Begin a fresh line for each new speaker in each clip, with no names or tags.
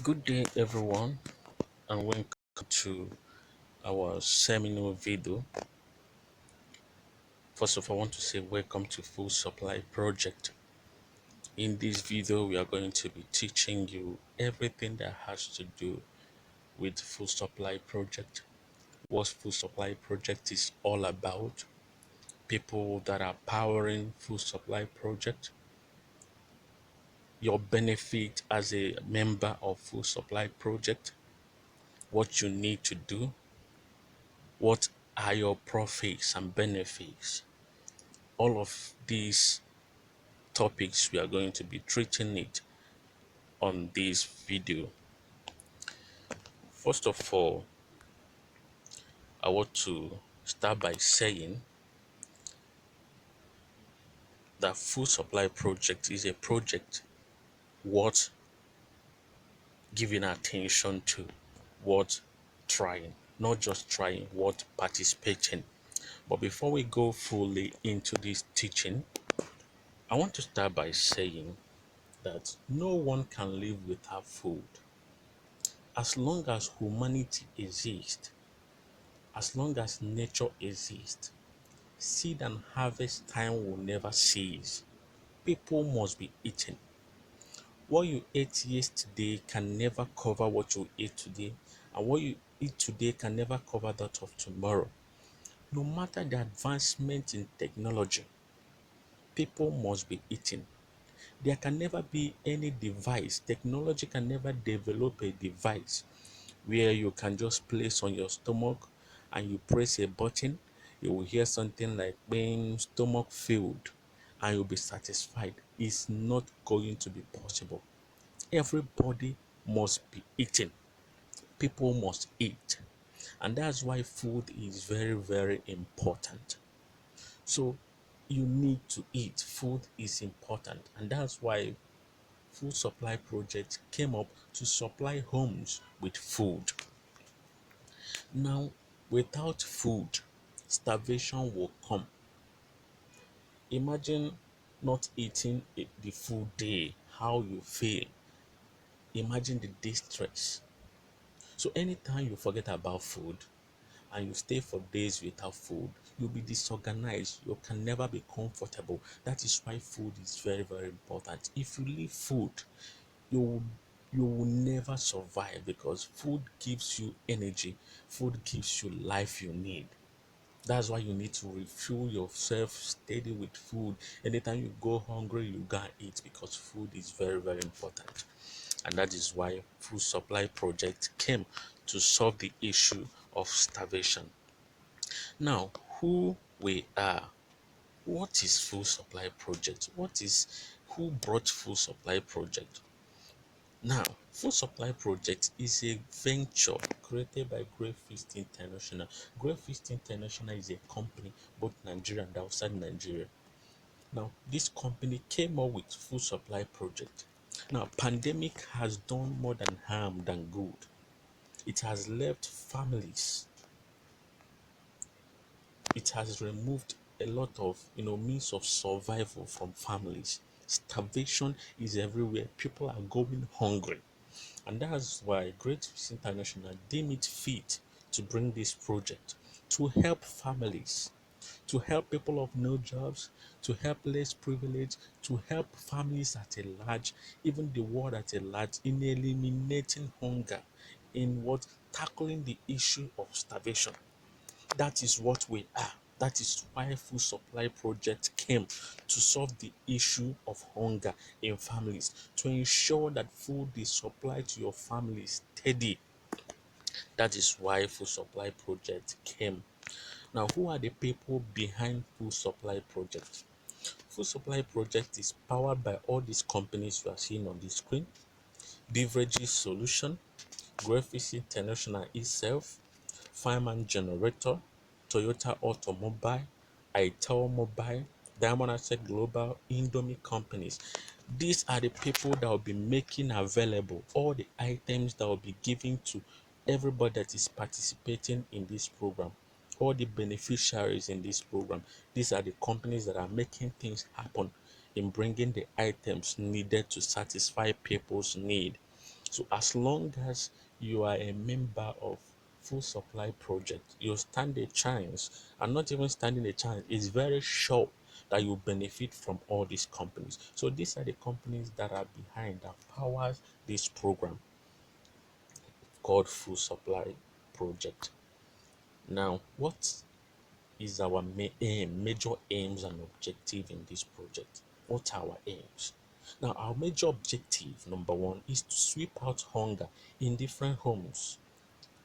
Good day, everyone, and welcome to our seminal video. First of all, I want to say welcome to Full Supply Project. In this video, we are going to be teaching you everything that has to do with Full Supply Project, what Full Supply Project is all about, people that are powering Full Supply Project, your benefit as a member of Full Supply Project, what you need to do, what are your profits and benefits. All of these topics we are going to be treating it on this video. First of all, I want to start by saying that Food Supply Project is a project worth giving attention to, worth trying, not just trying, worth participating. But before we go fully into this teaching, I want to start by saying that no one can live without food. As long as humanity exists, as long as nature exists, seed and harvest time will never cease. People must be eaten. What you ate yesterday can never cover what you eat today, and what you eat today can never cover that of tomorrow. No matter the advancement in technology, people must be eaten. There can never be any device, technology can never develop a device where you can just place on your stomach and you press a button, you will hear something like being stomach filled and you'll be satisfied. It's not going to be possible. Everybody must be eating. People must eat. And that's why food is very, very important. So you need to eat. Food is important. And that's why Food Supply Project came up to supply homes with food. Now, without food, starvation will come. Imagine not eating the full day, how you feel. Imagine the distress. So, anytime you forget about food and you stay for days without food, you'll be disorganized. You can never be comfortable. That is why food is very, very important. If you leave food, you will you will never survive because food gives you energy, food gives you life you need. That's why you need to refuel yourself steady with food. Anytime you go hungry, you gotta eat because food is very, very important. And that is why Food Supply Project came to solve the issue of starvation. Now, who we are. What is Food Supply Project? Who brought Food Supply Project? Now, Food Supply Project is a venture created by Great Feast International. Great Feast International is a company both Nigeria and outside Nigeria. Now, this company came up with Food Supply Project. Now, pandemic has done more than harm than good. It has left families. It has removed a lot of means of survival from families. Starvation is everywhere. People are going hungry. And that's why Great Fish International deem it fit to bring this project to help families, to help people of no jobs, to help less privileged, to help families at a large, even the world at a large, in eliminating hunger, in what tackling the issue of starvation. That is what we are. That is why Food Supply Project came to solve the issue of hunger in families, to ensure that food is supplied to your family steady. That is why Food Supply Project came. Now, who are the people behind Food Supply Project? Food Supply Project is powered by all these companies you are seeing on the screen. Beverages Solution, Graphics International itself, Fireman Generator, Toyota Automobile, Itel Mobile, Diamond Asset Global, Indomie companies. These are the people that will be making available all the items that will be given to everybody that is participating in this program, all the beneficiaries in this program. These are the companies that are making things happen in bringing the items needed to satisfy people's need. So as long as you are a member of full supply project, you stand a chance, and not even standing a chance, it's very sure that you benefit from all these companies. So these are the companies that are behind that powers this program called full supply project. Now, what is our major aims and objective in this project? What are our aims? Now, our major objective, number one, is to sweep out hunger in different homes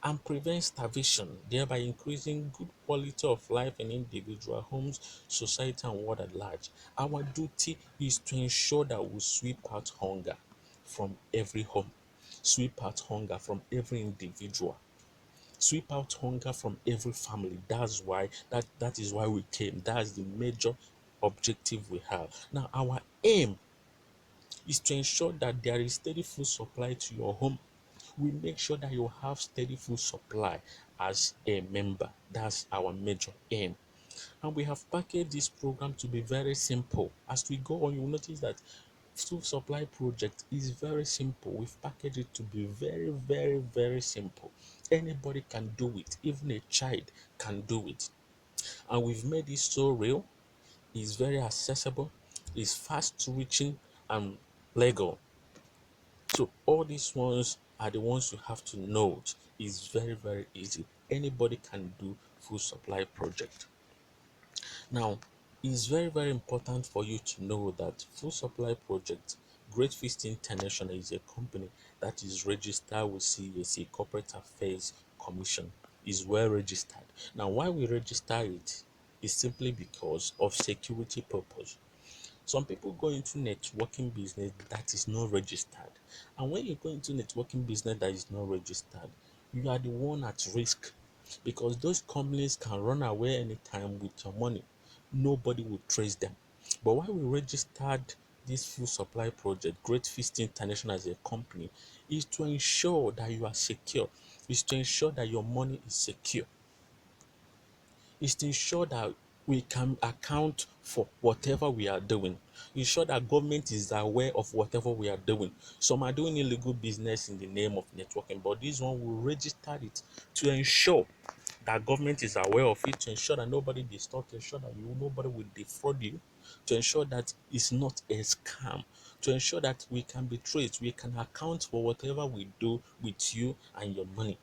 and prevent starvation, thereby increasing good quality of life in individual homes, society, and world at large. Our duty is to ensure that we sweep out hunger from every home, sweep out hunger from every individual, sweep out hunger from every family. That is why we came. That's the major objective we have. Now our aim is to ensure that there is steady food supply to your home. We make sure that you have steady food supply as a member. That's our major aim. And we have packaged this program to be very simple. As we go on, you will notice that food supply project is very simple. We've packaged it to be very, very, very simple. Anybody can do it, even a child can do it. And we've made it so real, it's very accessible, it's fast reaching and legal. So all these ones are the ones you have to note. It's very, very easy. Anybody can do food supply project. Now, it's very, very important for you to know that food supply project, Great Feast International, is a company that is registered with CAC, Corporate Affairs Commission, is well registered. Now, why we register it is simply because of security purpose. Some people go into networking business that is not registered. And when you go into networking business that is not registered, you are the one at risk because those companies can run away anytime with your money. Nobody will trace them. But why we registered this food supply project, Great Feast International, as a company, is to ensure that you are secure, is to ensure that your money is secure, is to ensure that we can account for whatever we are doing, ensure that government is aware of whatever we are doing. Some are doing illegal business in the name of networking, but this one will register it to ensure that government is aware of it, to ensure that nobody distorts, to ensure that nobody will defraud you, to ensure that it's not a scam, to ensure that we can be traced, we can account for whatever we do with you and your money.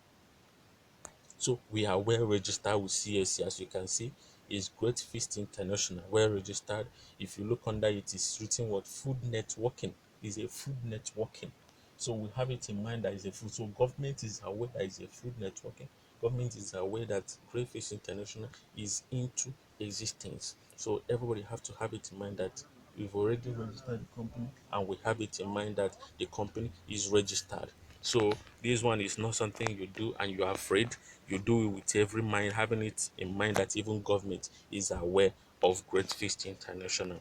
So we are well registered with CSC. As you can see, is Great Feast International, well registered. If you look under it, it's written what food networking is a food networking. So we have it in mind that is a food. So government is aware that is a food networking. Government is aware that Great Feast International is into existence. So everybody have to have it in mind that we've already registered the company and we have it in mind that the company is registered. So this one is not something you do and you are afraid. You do it with every mind, having it in mind that even government is aware of Great Feast International.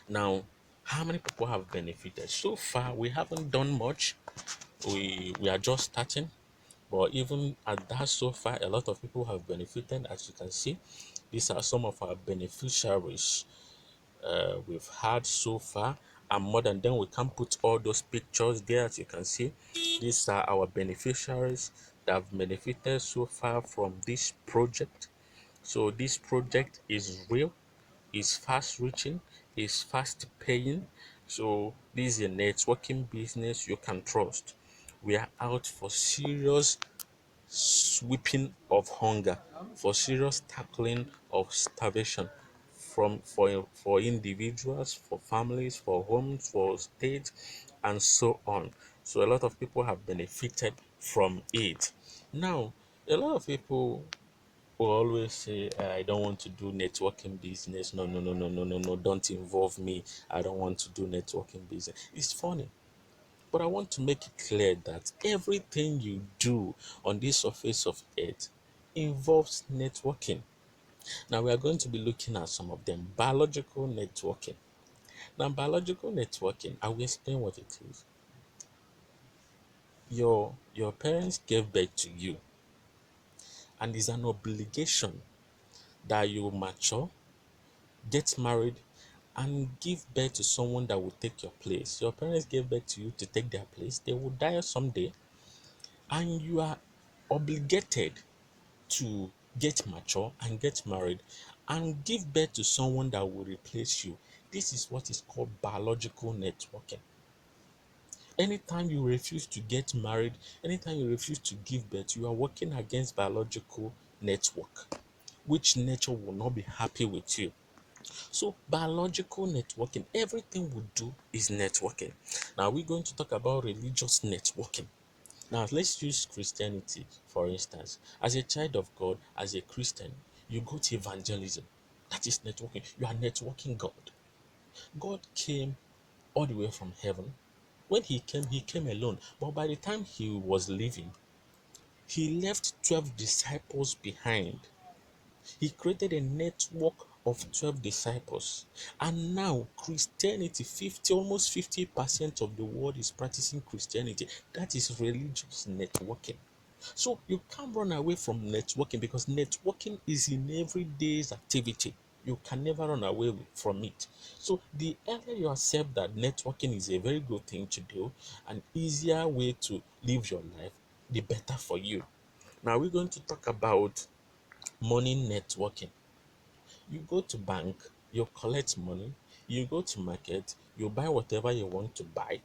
Now, how many people have benefited? So far, we haven't done much. We are just starting. But even at that, so far, a lot of people have benefited. As you can see, these are some of our beneficiaries we've had so far, and more than them. We can put all those pictures there. As you can see, these are our beneficiaries that have benefited so far from this project. So this project is real, is fast reaching, is fast paying. So this is a networking business you can trust. We are out for serious sweeping of hunger, for serious tackling of starvation, from for individuals, for families, for homes, for states, and so on. So a lot of people have benefited from it. Now, a lot of people will always say, I don't want to do networking business. No, no, no, no, no, no, no, don't involve me. I don't want to do networking business. It's funny. But I want to make it clear that everything you do on this surface of earth involves networking. Now we are going to be looking at some of them. Biological networking. Now, biological networking, I will explain what it is. Your parents gave birth to you, and it's an obligation that you mature, get married, and give birth to someone that will take your place. Your parents gave birth to you to take their place. They will die someday, and you are obligated to get mature and get married and give birth to someone that will replace you. This is what is called biological networking. Anytime you refuse to get married, anytime you refuse to give birth, you are working against biological network, which nature will not be happy with you. So, biological networking, everything we do is networking. Now, we're going to talk about religious networking. Now, let's use Christianity for instance. As a child of God, as a Christian, you go to evangelism. That is networking. You are networking God. God came all the way from heaven. When he came alone. But by the time he was leaving, he left 12 disciples behind. He created a network of 12 disciples. And now Christianity, 50, almost 50% of the world is practicing Christianity. That is religious networking. So you can't run away from networking because networking is in everyday's activity. You can never run away from it. So the earlier you accept that networking is a very good thing to do, an easier way to live your life, the better for you. Now we're going to talk about money networking. You go to bank, you collect money, you go to market, you buy whatever you want to buy.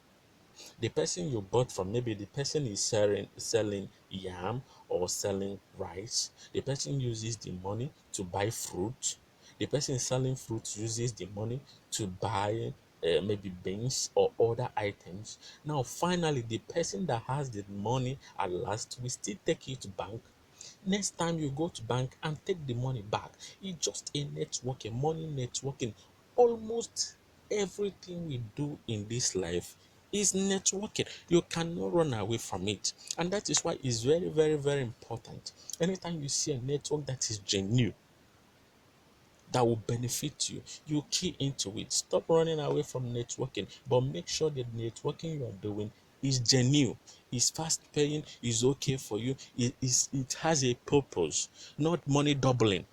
The person you bought from, maybe the person is selling yam or selling rice. The person uses the money to buy fruit. The person selling fruit uses the money to buy maybe beans or other items. Now finally, the person that has the money at last will still take it to bank. Next time you go to bank and take the money back. It's just a networking, money networking. Almost everything we do in this life is networking. You cannot run away from it. And that is why it's very, very, very important. Anytime you see a network that is genuine, that will benefit you, you key into it. Stop running away from networking, but make sure that networking you are doing is genuine, is fast paying, is okay for you, it has a purpose, not money doubling.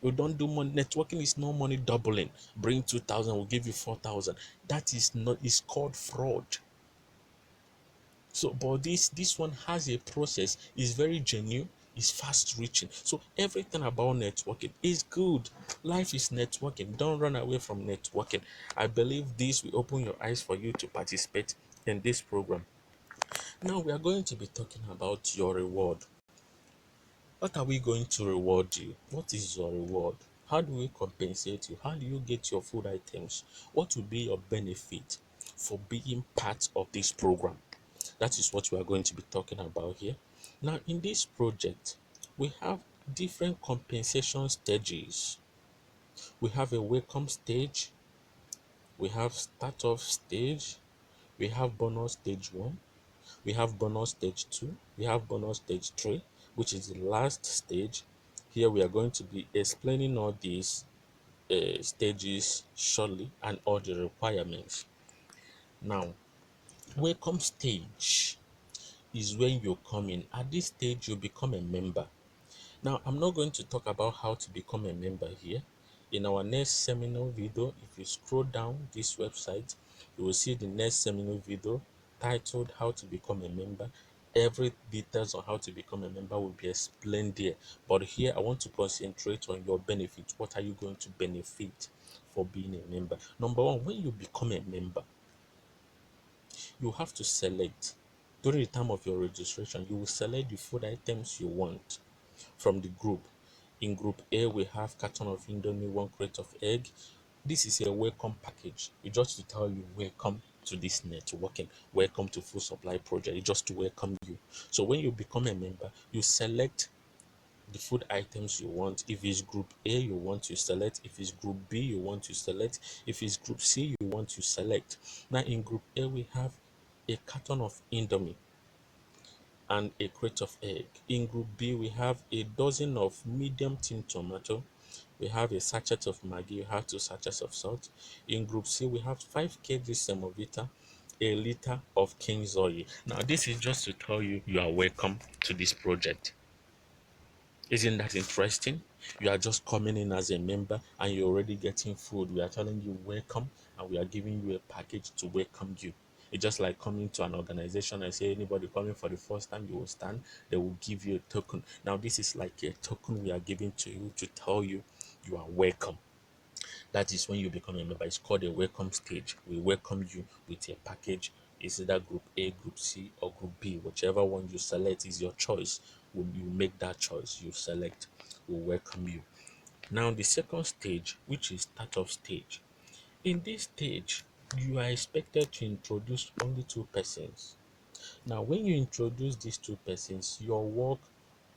You don't do money networking, is no money doubling. Bring 2,000, we'll give you 4,000. That is not, is called fraud. So, but this one has a process, is very genuine, is fast reaching. So everything about networking is good. Life is networking. Don't run away from networking. I believe this will open your eyes for you to participate in this program. Now we are going to be talking about your reward. What are we going to reward you? What is your reward? How do we compensate you? How do you get your food items? What will be your benefit for being part of this program? That is what we are going to be talking about here. Now, in this project, we have different compensation stages. We have a welcome stage, we have start-off stage, we have bonus stage 1, we have bonus stage 2, we have bonus stage 3, which is the last stage. Here we are going to be explaining all these stages shortly and all the requirements. Now, welcome stage is when you come in. At this stage, you become a member. Now, I'm not going to talk about how to become a member here. In our next seminar video, if you scroll down this website, you will see the next seminar video titled How to Become a Member. Every details on how to become a member will be explained there. But here, I want to concentrate on your benefits. What are you going to benefit for being a member? Number one, when you become a member, you have to select. During the time of your registration, you will select the food items you want from the group. In group A, we have carton of Indomie, 1 crate of egg. This is a welcome package. It just to tell you welcome to this networking, welcome to Food Supply Project. It's just to welcome you. So when you become a member, you select the food items you want. If it's group A, you want to select. If it's group B, you want to select. If it's group C, you want to select. Now in group A, we have a carton of Indomie and a crate of egg. In group B, we have a dozen of medium tin tomato. We have a sachet of Maggi. We have 2 sachets of salt. In group C, we have 5 kg semovita, a liter of King's oil. Now, this is just to tell you you are welcome to this project. Isn't that interesting? You are just coming in as a member and you're already getting food. We are telling you welcome and we are giving you a package to welcome you. It's just like coming to an organization and say anybody coming for the first time, you will stand, they will give you a token. Now, this is like a token we are giving to you to tell you you are welcome. That is when you become a member. It's called a welcome stage. We welcome you with a package. It's either group A, group C, or group B. Whichever one you select is your choice. When you make that choice, you select. We welcome you. Now, the second stage, which is startup stage. In this stage, you are expected to introduce only two persons. Now, when you introduce these two persons, your work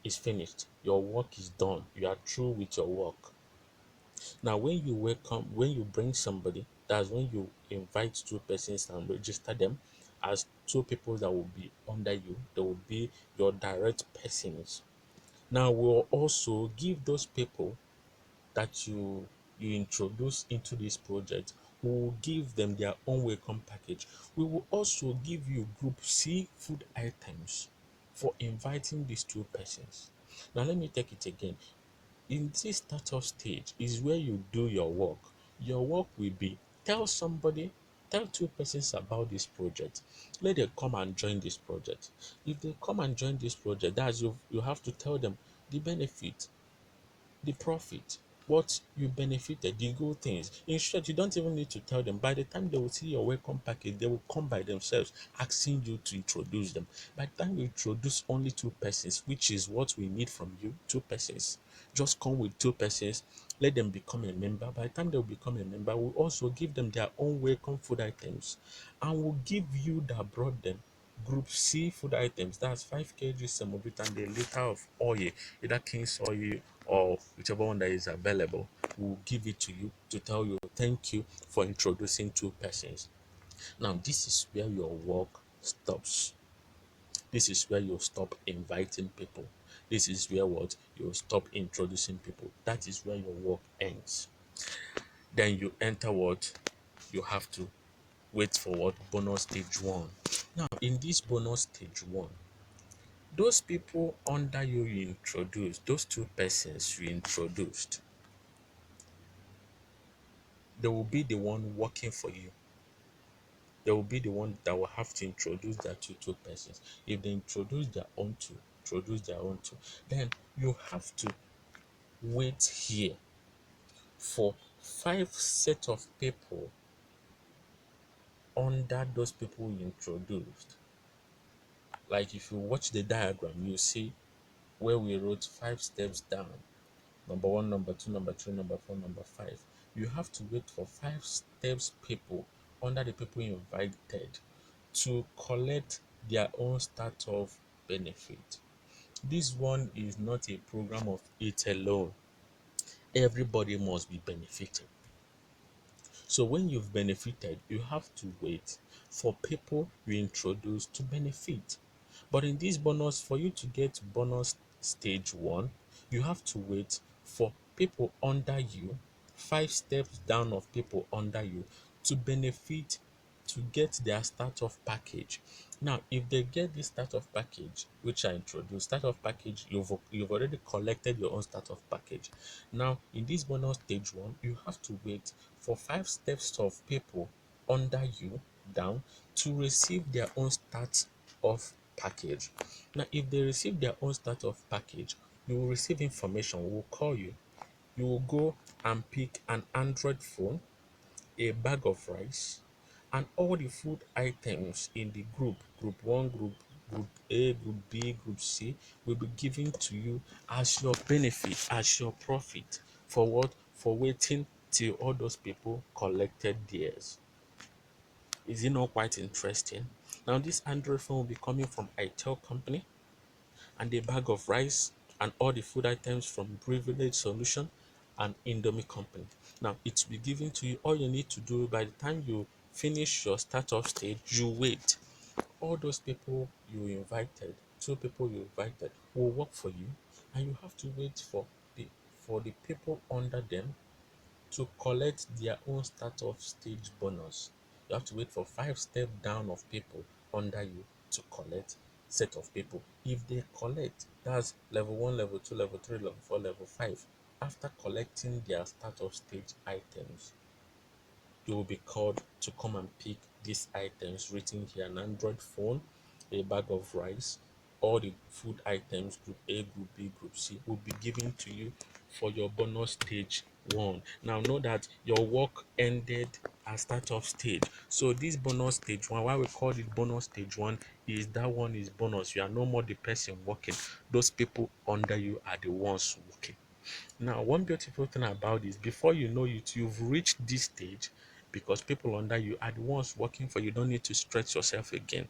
is finished. Your work is done. You are through with your work. Now, when you bring somebody, that's when you invite two persons and register them as two people that will be under you. They will be your direct persons. Now, we'll also give those people that you introduce into this project, we will give them their own welcome package. We will also give you group C food items for inviting these two persons. Now, let me take it again. In this startup stage is where you do your work. Your work will be tell two persons about this project. Let them come and join this project. If they come and join this project, that's you have to tell them the benefit, the profit, what you benefited, the good things. In short, you don't even need to tell them. By the time they will see your welcome package, they will come by themselves asking you to introduce them. By the time you introduce only two persons, which is what we need from you, two persons, just come with two persons, let them become a member. By the time they'll become a member, we'll also give them their own welcome food items and we'll give you that brought them Group C food items, that's 5 kg semovita and a liter of oil, either King's oil or whichever one that is available. We'll give it to you to tell you thank you for introducing two persons. Now, this is where your work stops. This is where you stop inviting people. This is where what you stop introducing people. That is where your work ends. Then you enter what you have to wait for what bonus stage one. Now, in this bonus stage one, those people under you introduced, those two persons you introduced, they will be the one working for you. They will be the one that will have to introduce their two persons. If they introduce their own two, then you have to wait here for five set of people under those people you introduced. Like if you watch the diagram, you see where we wrote 5 steps down. Number one, number two, number three, number four, number five. You have to wait for 5 steps people under the people you invited to collect their own start of benefit. This one is not a program of it alone. Everybody must be benefiting. So when you've benefited, you have to wait for people you introduce to benefit. But in this bonus, for you to get bonus stage one, you have to wait for people under you, 5 steps down of people under you, to benefit to get their start off package. Now, if they get this start off package, which I introduced, start off package, you've already collected your own start off package. Now, in this bonus stage one, you have to wait for 5 steps of people under you down to receive their own start off package. Now, if they receive their own start off package, you will receive information. We will call you. You will go and pick an Android phone, a bag of rice, and all the food items in the group 1, group A, group B, group C, will be given to you as your benefit, as your profit. For what? For waiting till all those people collected theirs. Is it not quite interesting? Now, this Android phone will be coming from itel company, and a bag of rice and all the food items from Privilege Solution and Indomie Company. Now, it will be given to you. All you need to do by the time you finish your startup stage, you wait. All those people you invited, two people you invited, will work for you, and you have to wait for the people under them to collect their own startup stage bonus. You have to wait for 5 steps down of people under you to collect set of people. If they collect, that's level 1, level 2, level 3, level 4, level 5. After collecting their startup stage items, you will be called to come and pick these items written here: an Android phone, a bag of rice, all the food items, group A, group B, group C, will be given to you for your bonus stage 1. Now know that your work ended at startup stage. So this bonus stage 1, why we call it bonus stage 1, is that one is bonus. You are no more the person working. Those people under you are the ones working. Now, one beautiful thing about this, before you know it, you've reached this stage because people under you are the ones working for you. You don't need to stretch yourself again.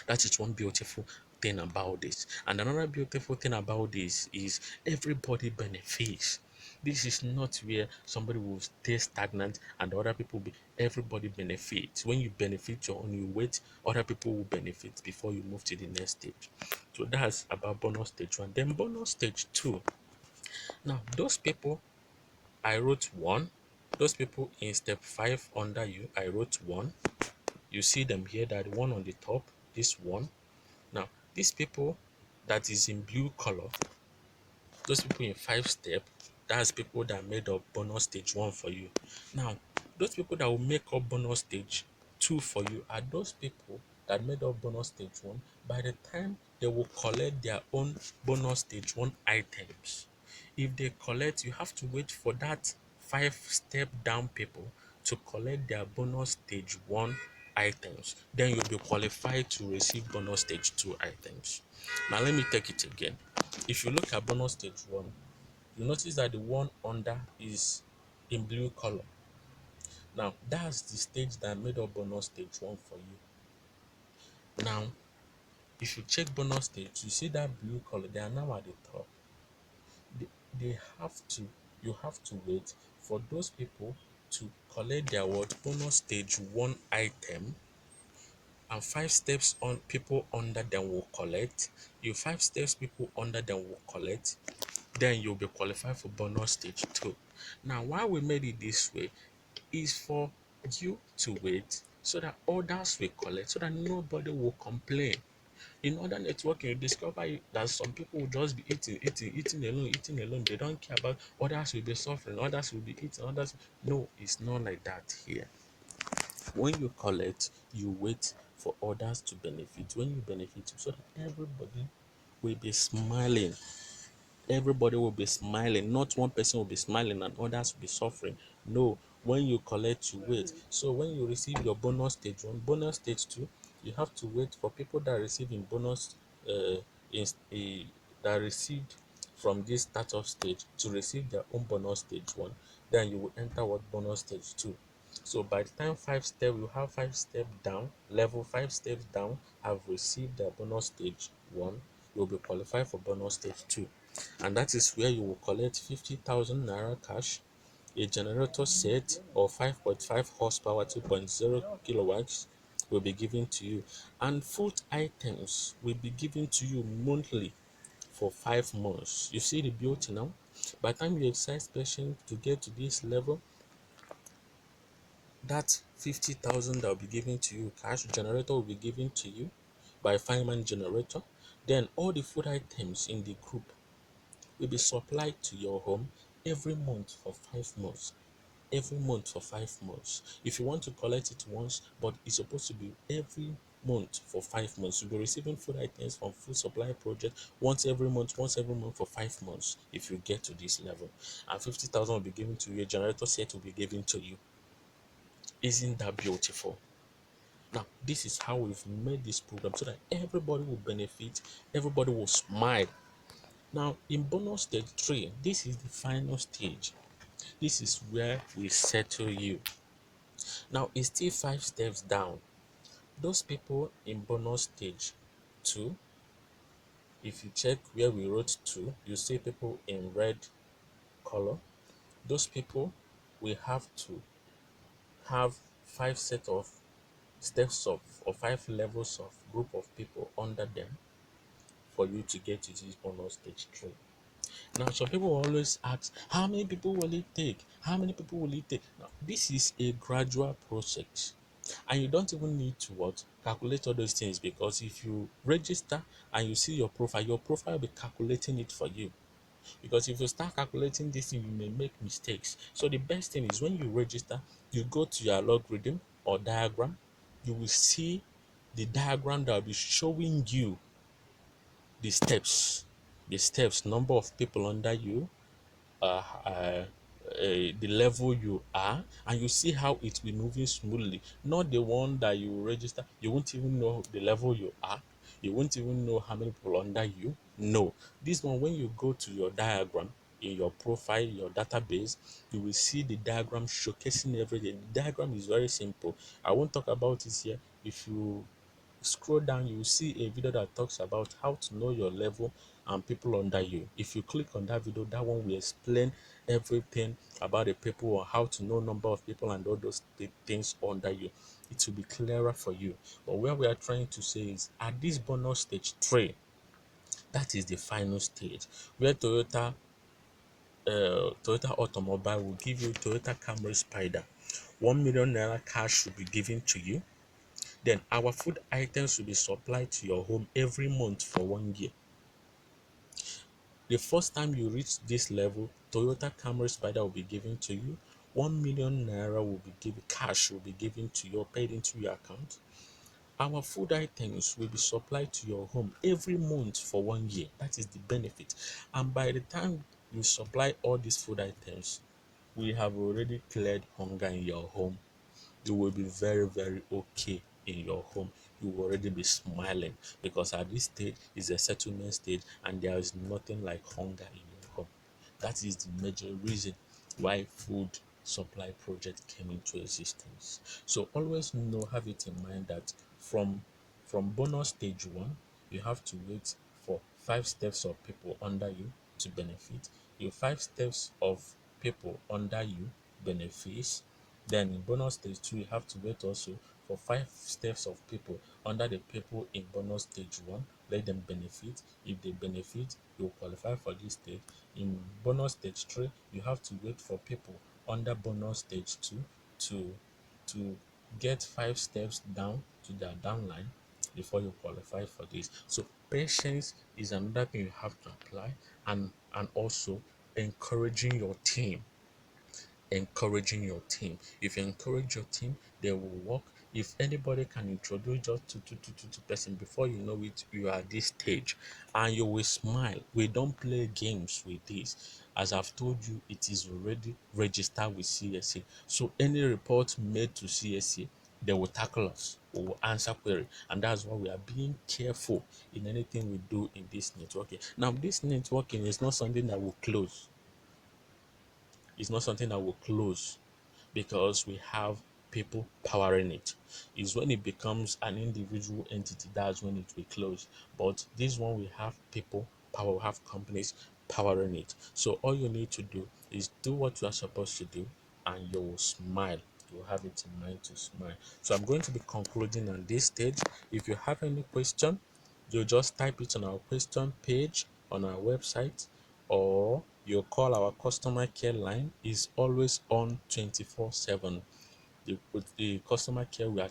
That is one beautiful thing about this. And another beautiful thing about this is everybody benefits. This is not where somebody will stay stagnant and other people be. Everybody benefits. When you benefit your own, you wait, other people will benefit before you move to the next stage. So that's about bonus stage 1. Then bonus stage 2. Now, those people I wrote 1. Those people in step 5 under you, I wrote 1. You see them here, that one on the top, this one. Now, these people that is in blue color, those people in 5 step, that's people that made up bonus stage 1 for you. Now, those people that will make up bonus stage 2 for you are those people that made up bonus stage 1. By the time they will collect their own bonus stage 1 items, if they collect, you have to wait for that 5 step down people to collect their bonus stage 1 items. Then you'll be qualified to receive bonus stage 2 items. Now let me take it again. If you look at bonus stage 1, you notice that the one under is in blue color. Now that's the stage that made up bonus stage 1 for you. Now if you check bonus stage, you see that blue color, they are now at the top. they, they have to You have to wait for those people to collect their what bonus stage 1 item, and 5 steps on people under them will collect. You 5 steps people under them will collect, then you'll be qualified for bonus stage 2. Now why we made it this way is for you to wait so that others will collect, so that nobody will complain. In other networking, you discover that some people will just be eating alone. They don't care about others will be suffering, others will be eating, others. No, it's not like that here. When you collect, you wait for others to benefit. When you benefit, so that everybody will be smiling. Everybody will be smiling. Not one person will be smiling and others will be suffering. No, when you collect, you wait. So when you receive your bonus stage 1, bonus stage 2, you have to wait for people that receive in bonus is that received from this startup stage to receive their own bonus stage 1. Then you will enter what bonus stage 2. So by the time 5 step, you have 5 step down, level 5 steps down, have received their bonus stage 1, you will be qualified for bonus stage 2. And that is where you will collect 50,000 naira cash, a generator set of 5.5 horsepower, 2.0 kilowatts will be given to you, and food items will be given to you monthly for 5 months. You see the beauty now? By the time you exercise patience to get to this level, that 50,000 that will be given to you, cash generator will be given to you by fireman generator. Then all the food items in the group will be supplied to your home every month for 5 months. Every month for 5 months. If you want to collect it once, but it's supposed to be every month for 5 months. You'll be receiving food items from food supply project once every month for 5 months if you get to this level. And 50,000 will be given to you, a generator set will be given to you. Isn't that beautiful? Now, this is how we've made this program so that everybody will benefit, everybody will smile. Now, in bonus stage 3, this is the final stage. This is where we settle you. Now, it's still 5 steps down. Those people in bonus stage 2, if you check where we wrote 2, you see people in red color. Those people will have to have 5 sets of steps of or 5 levels of group of people under them for you to get to this bonus stage 3. Now, some people always ask, how many people will it take? How many people will it take? Now, this is a gradual process. And you don't even need to what calculate all those things, because if you register and you see your profile will be calculating it for you. Because if you start calculating this thing, you may make mistakes. So the best thing is when you register, you go to your logarithm or diagram, you will see the diagram that will be showing you the steps, number of people under you, uh, uh, the level you are, and you see how it will be moving smoothly. Not the one that you register, you won't even know the level you are, you won't even know how many people under you. No, this one, when you go to your diagram in your profile, your database, you will see the diagram showcasing everything. The diagram is very simple. I won't talk about it here. If you scroll down, you will see a video that talks about how to know your level and people under you. If you click on that video, that one will explain everything about the people, or how to know number of people and all those things under you. It will be clearer for you. But where we are trying to say is, at this bonus stage 3, that is the final stage, where Toyota Automobile will give you Toyota Camry Spider. 1 million naira cash will be given to you. Then our food items will be supplied to your home every month for 1 year. The first time you reach this level, Toyota Camry Spider will be given to you. 1 million naira will be given, cash will be given to you, paid into your account. Our food items will be supplied to your home every month for 1 year. That is the benefit. And by the time you supply all these food items, we have already cleared hunger in your home. You will be very, very okay in your home. You will already be smiling, because at this stage is a settlement stage, and there is nothing like hunger in your home. That is the major reason why food supply project came into existence. So always know, have it in mind that from bonus stage 1, you have to wait for 5 steps of people under you to benefit. Your 5 steps of people under you benefits. Then in bonus stage 2, you have to wait also for 5 steps of people under the people in bonus stage 1. Let them benefit. If they benefit, you will qualify for this stage. In bonus stage 3, you have to wait for people under bonus stage 2 to to get 5 steps down to their downline before you qualify for this. So patience is another thing you have to apply, and also encouraging your team. If you encourage your team, they will work. If anybody can introduce just two person, before you know it, you are at this stage, and you will smile. We don't play games with this. As I've told you, it is already registered with CSA. So any report made to CSA, they will tackle us. We will answer query, and that's why we are being careful in anything we do in this networking. Now, this networking is not something that will close. It's not something that will close, because we have people powering it. Is when it becomes an individual entity, that's when it will close. But this one, we have people power, we have companies powering it. So all you need to do is do what you are supposed to do, and you will smile. You will have it in mind to smile. So I'm going to be concluding on this stage. If you have any question, you just type it on our question page on our website, or you call our customer care line. Is always on 24/7. The customer care we are